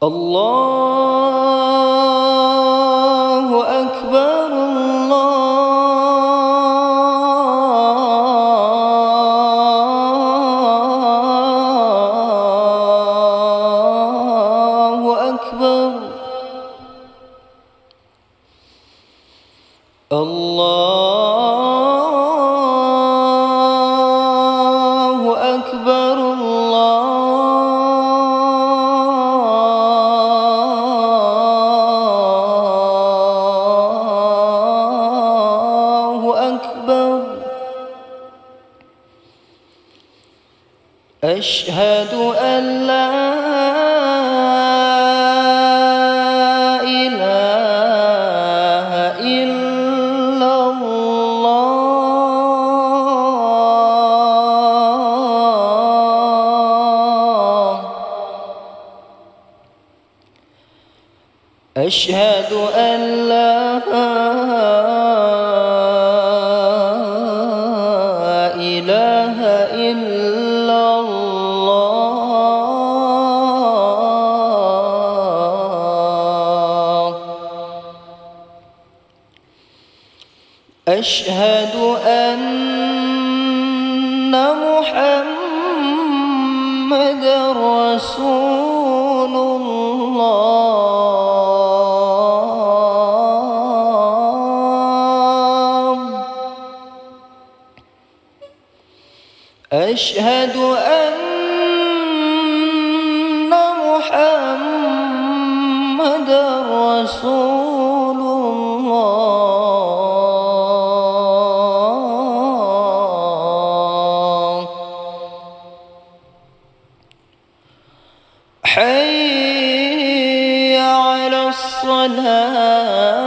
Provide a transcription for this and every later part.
الله أكبر الله أكبر الله أكبر الله أكبر. أشهد أن لا إله إلا الله. أشهد أن لا إله إلا الله. أشهد أن محمدًا رسول الله. أشهد أن محمدًا رسول الله. حي على الصلاة.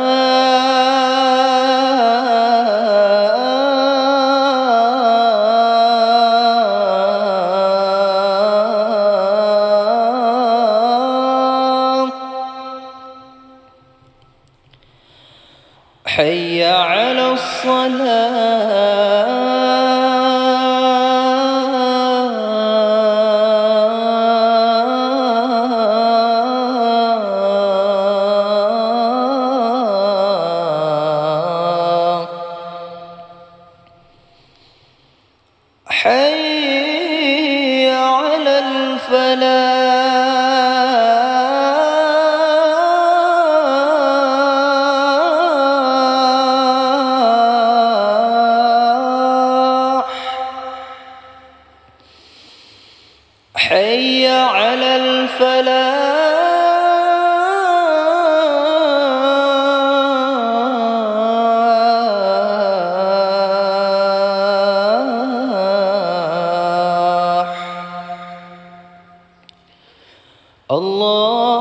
حي على الصلاة. حي على الفلاح. حي على الفلاح. الله